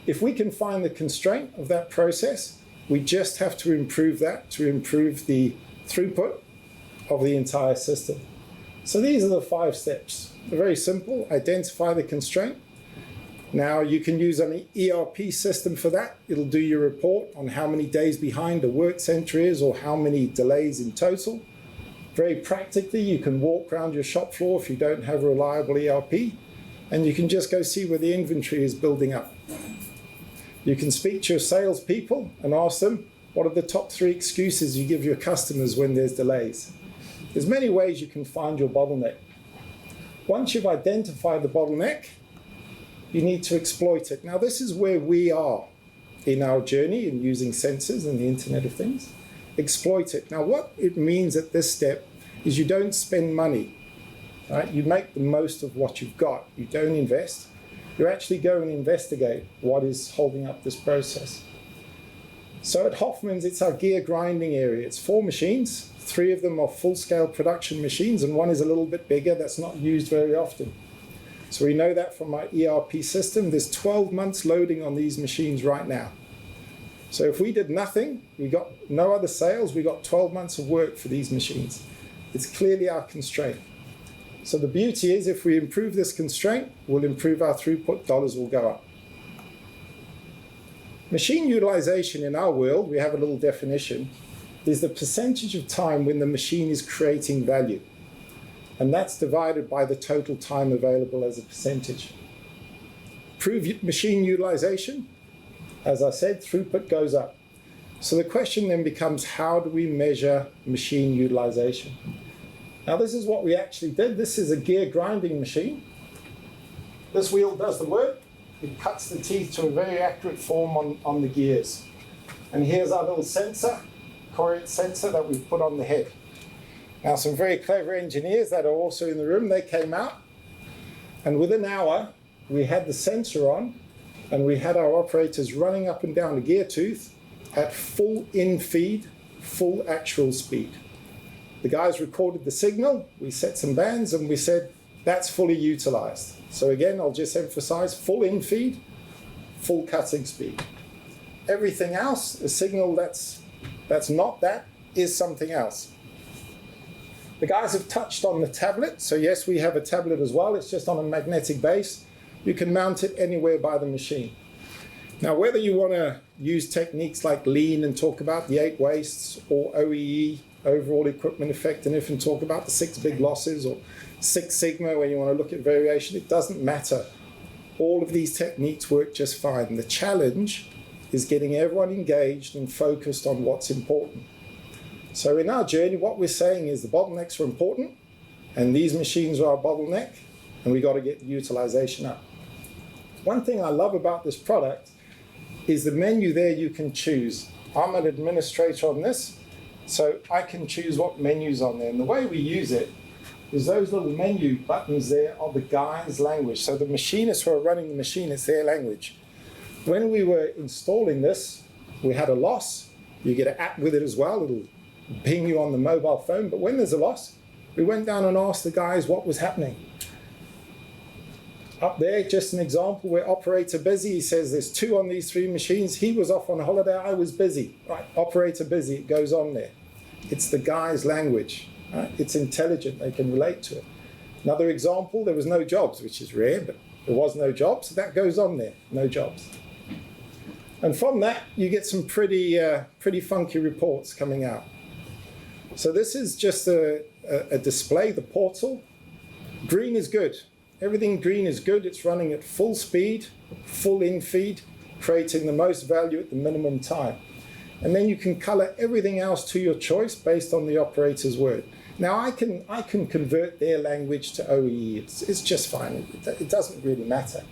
If we can find the constraint of that process, we just have to improve that to improve the throughput of the entire system. So these are the 5 steps. They're very simple. Identify the constraint. Now you can use an ERP system for that. It'll do your report on how many days behind a work center is or how many delays in total. Very practically, you can walk around your shop floor if you don't have a reliable ERP, and you can just go see where the inventory is building up. You can speak to your salespeople and ask them, what are the top 3 excuses you give your customers when there's delays? There's many ways you can find your bottleneck. Once you've identified the bottleneck, you need to exploit it. Now, this is where we are in our journey in using sensors and the Internet of Things. Exploit it. Now, what it means at this step is you don't spend money. Right? You make the most of what you've got. You don't invest. You actually go and investigate what is holding up this process. So at Hoffman's, it's our gear grinding area. It's 4 machines. 3 of them are full-scale production machines, and 1 is a little bit bigger that's not used very often. So we know that from our ERP system. There's 12 months loading on these machines right now. So if we did nothing, we got no other sales, we got 12 months of work for these machines. It's clearly our constraint. So the beauty is if we improve this constraint, we'll improve our throughput, dollars will go up. Machine utilization in our world, we have a little definition, is the percentage of time when the machine is creating value. And that's divided by the total time available as a percentage. improve machine utilization, as I said, throughput goes up. So the question then becomes, how do we measure machine utilization? Now this is what we actually did. This is a gear grinding machine. This wheel does the work. It cuts the teeth to a very accurate form on the gears. And here's our little sensor, COREIoT sensor that we've put on the head. Now some very clever engineers that are also in the room, they came out, and within an hour we had the sensor on, and we had our operators running up and down the gear tooth at full in-feed, full actual speed. The guys recorded the signal, we set some bands, and we said, that's fully utilized. So again, I'll just emphasize, full in-feed, full cutting speed. Everything else, a signal that's not that, is something else. The guys have touched on the tablet. So yes, we have a tablet as well. It's just on a magnetic base. You can mount it anywhere by the machine. Now, whether you want to use techniques like lean and talk about the 8 wastes, or OEE, overall equipment effectiveness, and talk about the 6 big losses, or 6 sigma when you want to look at variation, it doesn't matter. All of these techniques work just fine. The challenge is getting everyone engaged and focused on what's important. So in our journey, what we're saying is the bottlenecks are important, and these machines are our bottleneck, and we got to get the utilization up. One thing I love about this product is the menu there you can choose. I'm an administrator on this, so I can choose what menu's on there. And the way we use it is those little menu buttons there are the guy's language. So the machinists who are running the machine, it's their language. When we were installing this, we had a loss. You get an app with it as well. It'll ping you on the mobile phone. But when there's a loss, we went down and asked the guys what was happening. Up there, just an example where operator busy, he says there's 2 on these 3 machines. He was off on holiday, I was busy. Right, operator busy, it goes on there. It's the guy's language. Right? It's intelligent, they can relate to it. Another example, there was no jobs, which is rare, but there was no jobs, so that goes on there, no jobs. And from that, you get some pretty funky reports coming out. So this is just a display, the portal. Green is good. Everything green is good. It's running at full speed, full in-feed, creating the most value at the minimum time. And then you can color everything else to your choice based on the operator's word. Now I can convert their language to OEE. It's just fine. It doesn't really matter.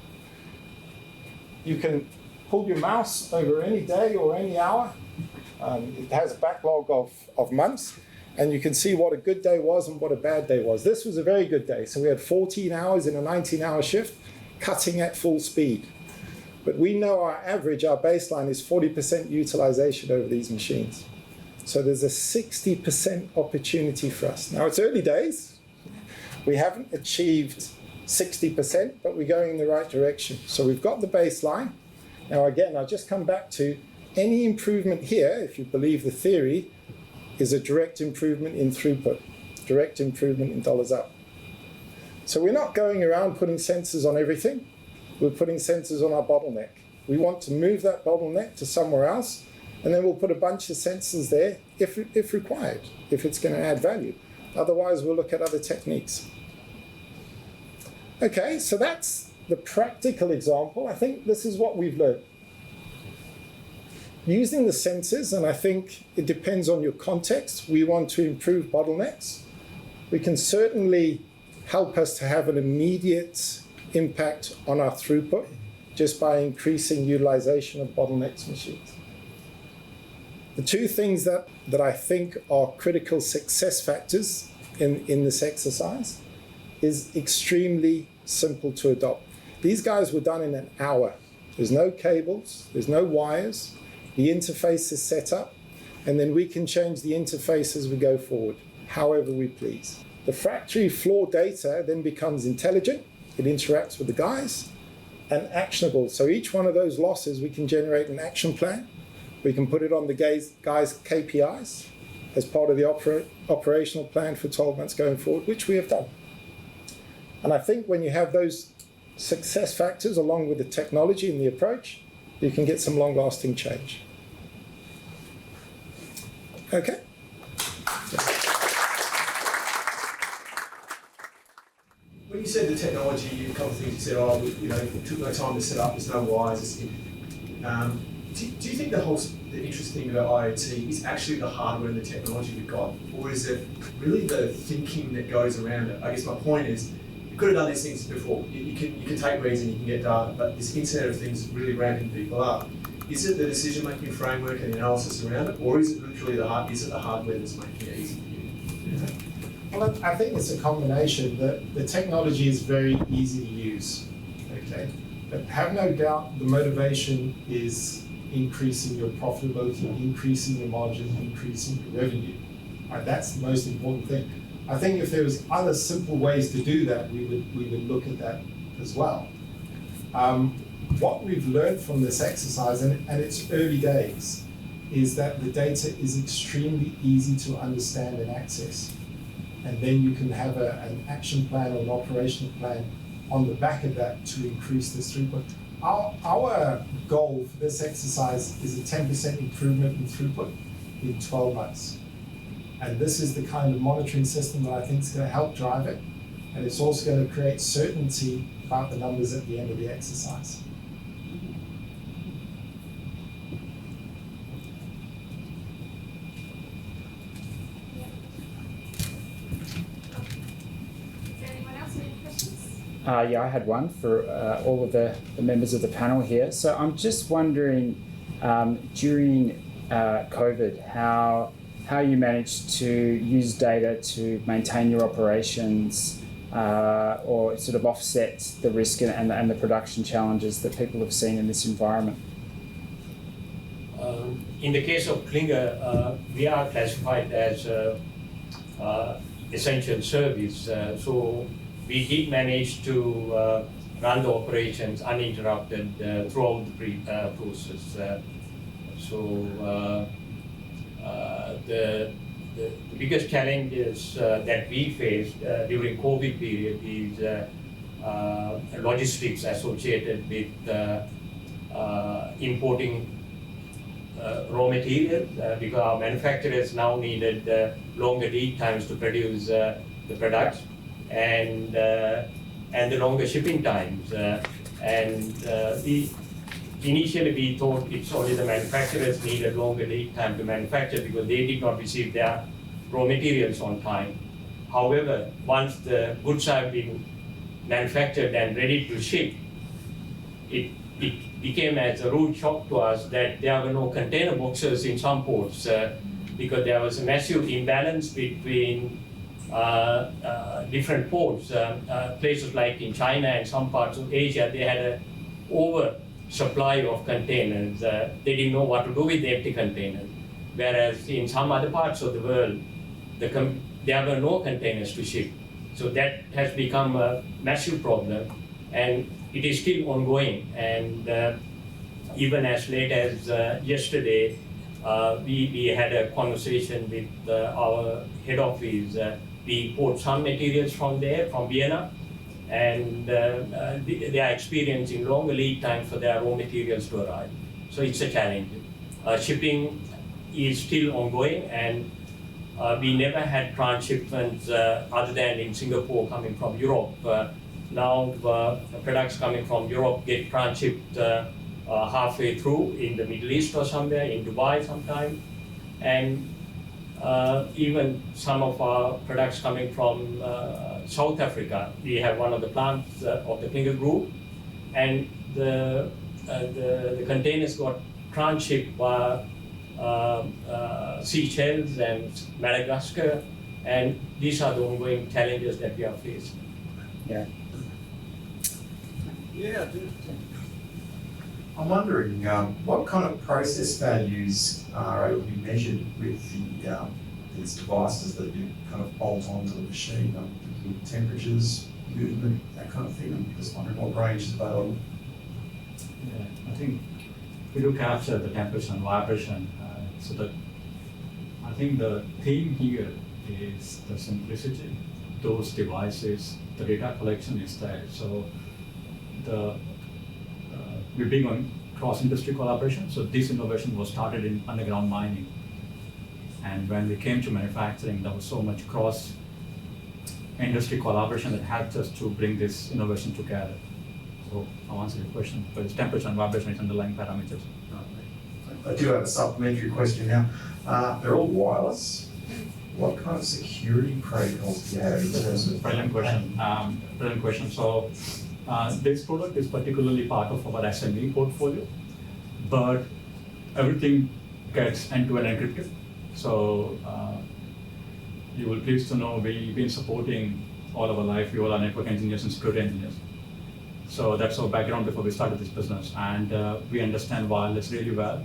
You can pull your mouse over any day or any hour. It has a backlog of months. And you can see what a good day was and what a bad day was. This was a very good day. So we had 14 hours in a 19-hour shift, cutting at full speed. But we know our average, our baseline is 40% utilization over these machines. So there's a 60% opportunity for us. Now it's early days. We haven't achieved 60%, but we're going in the right direction. So we've got the baseline. Now again, I'll just come back to any improvement here, if you believe the theory, is a direct improvement in throughput, direct improvement in dollars up. So we're not going around putting sensors on everything. We're putting sensors on our bottleneck. We want to move that bottleneck to somewhere else, and then we'll put a bunch of sensors there if required, if it's going to add value. Otherwise, we'll look at other techniques. Okay, so that's the practical example. I think this is what we've learned. Using the sensors, and I think it depends on your context, we want to improve bottlenecks. We can certainly help us to have an immediate impact on our throughput just by increasing utilization of bottlenecks machines. The 2 things that I think are critical success factors in this exercise is extremely simple to adopt. These guys were done in an hour. There's no cables, there's no wires. The interface is set up, and then we can change the interface as we go forward, however we please. The factory floor data then becomes intelligent, it interacts with the guys, and actionable. So each one of those losses, we can generate an action plan. We can put it on the guys' KPIs as part of the operational plan for 12 months going forward, which we have done. And I think when you have those success factors along with the technology and the approach, you can get some long-lasting change. Okay? When you said the technology, a couple of things you said, it took no time to set up, there's no wires. Do you think the interesting thing about IoT is actually the hardware and the technology we've got, or is it really the thinking that goes around it? I guess my point is, you could have done these things before. You can take reads and you can get data, but this Internet of Things is really ramping people up. Is it the decision-making framework and the analysis around it, or is it literally the hardware that's making it easy for you? Yeah. Well, I think it's a combination. The technology is very easy to use, okay? But have no doubt the motivation is increasing your profitability, increasing your margin, increasing your revenue. Right, that's the most important thing. I think if there was other simple ways to do that, we would look at that as well. What we've learned from this exercise, and it's early days, is that the data is extremely easy to understand and access. And then you can have an action plan or an operational plan on the back of that to increase this throughput. Our goal for this exercise is a 10% improvement in throughput in 12 months. And this is the kind of monitoring system that I think is going to help drive it. And it's also going to create certainty about the numbers at the end of the exercise. Yeah, I had one for all of the members of the panel here. So I'm just wondering, during COVID, how you managed to use data to maintain your operations or sort of offset the risk and the production challenges that people have seen in this environment. In the case of Klinger, we are classified as essential service. So we did manage to run the operations uninterrupted throughout the process. The biggest challenges that we faced during COVID period is logistics associated with importing raw materials because our manufacturers now needed longer lead times to produce the products and the longer shipping times. Initially we thought it's only the manufacturers needed longer lead time to manufacture because they did not receive their raw materials on time. However, once the goods have been manufactured and ready to ship, it became as a rude shock to us that there were no container boxes in some ports because there was a massive imbalance between different ports. Places like in China and some parts of Asia, they had an oversupply of containers. They didn't know what to do with the empty containers. Whereas in some other parts of the world, there were no containers to ship. So that has become a massive problem, and it is still ongoing. And even as late as yesterday, we had a conversation with our head office. We import some materials from there, from Vienna, and they are experiencing longer lead time for their raw materials to arrive. So it's a challenge. Shipping is still ongoing, and we never had transshipments other than in Singapore coming from Europe. Now products coming from Europe get transshipped halfway through in the Middle East or somewhere, in Dubai sometime. And even some of our products coming from South Africa. We have one of the plants of the Klinger Group, and the containers got transshipped by Seychelles and Madagascar, and these are the ongoing challenges that we are facing. Yeah. Yeah, I'm wondering what kind of process values are able to be measured with these devices that you kind of bolt onto the machine, temperatures, movement, that kind of thing. I'm just wondering what range is available. Yeah, I think we look after the temperature and vibration. I think the theme here is the simplicity. Those devices, the data collection is there. So we're big on cross-industry collaboration. So this innovation was started in underground mining. And when we came to manufacturing, there was so much industry collaboration that helped us to bring this innovation together. So I'll answer your question, but it's temperature and vibration is underlying parameters. I do have a supplementary question now. They're all wireless. What kind of security protocols do you have in terms of? Brilliant question. Brilliant question. So this product is particularly part of our SME portfolio, but everything gets end-to-end encrypted. So you will pleased to know we've been supporting all of our life. We all are network engineers and security engineers. So that's our background before we started this business, and we understand wireless really well.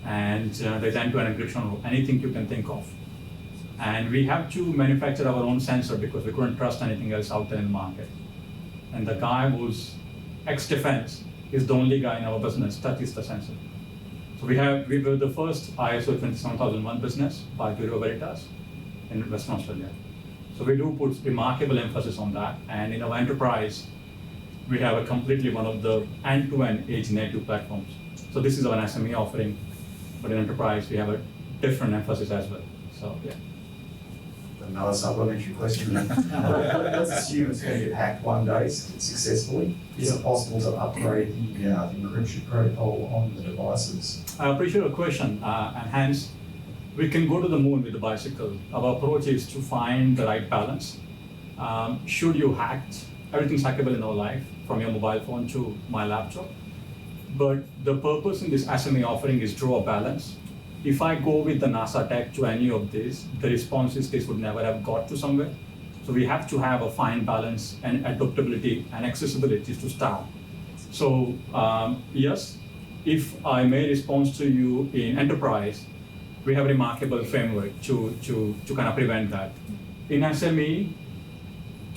And there's end-to-end encryption of anything you can think of. And we have to manufacture our own sensor because we couldn't trust anything else out there in the market. And the guy who's ex-defense is the only guy in our business that is the sensor. So we were the first ISO 27001 business by Bureau Veritas in Western Australia. So we do put remarkable emphasis on that. And in our enterprise, we have a completely one of the end-to-end age-native platforms. So this is our SME offering, but in enterprise, we have a different emphasis as well. So yeah. Another supplementary question. Let's assume it's going to get hacked one day successfully. Is it possible to upgrade the encryption protocol on the devices? I appreciate your question, and hence we can go to the moon with the bicycle. Our approach is to find the right balance. Should you hacked, everything's hackable in our life, from your mobile phone to my laptop. But the purpose in this SME offering is draw a balance. If I go with the NASA tech to any of this, the responses this would never have got to somewhere. So we have to have a fine balance and adaptability and accessibility to start. So yes, if I may respond to you in enterprise, we have a remarkable framework to kind of prevent that. In SME,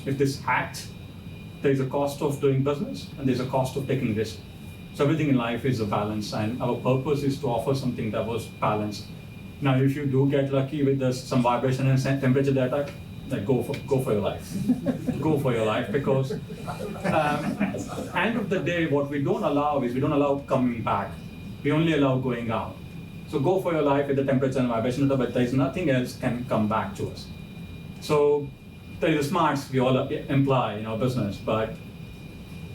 if this hacked, there's a cost of doing business and there's a cost of taking risk. So everything in life is a balance, and our purpose is to offer something that was balanced. Now, if you do get lucky with some vibration and temperature data, then go for your life. Go for your life, because end of the day, what we don't allow is we don't allow coming back. We only allow going out. So go for your life with the temperature and vibration data, but there is nothing else can come back to us. So there is a smarts we all imply in our business, but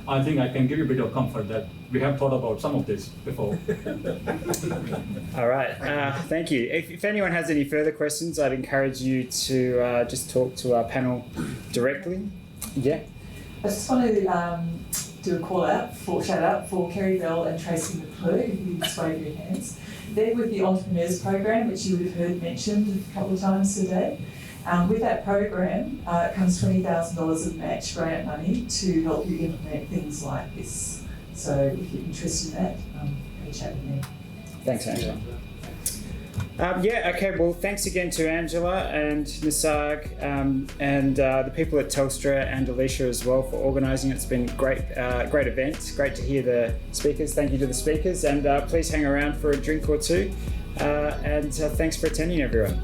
I think I can give you a bit of comfort that we have thought about some of this before. All right, thank you. If anyone has any further questions, I'd encourage you to just talk to our panel directly. Yeah. I just want to do a shout out for Kerry Bell and Tracy McClure, if you just wave your hands. They're with the Entrepreneurs Program, which you would have heard mentioned a couple of times today. With that program, it comes $20,000 of match grant money to help you implement things like this. So if you're interested in that, have a chat with me. Thanks, Angela. Okay, well, thanks again to Angela and Nisarg and the people at Telstra and Alicia as well for organising it. It's been great event. Great to hear the speakers. Thank you to the speakers, and please hang around for a drink or two. And thanks for attending, everyone.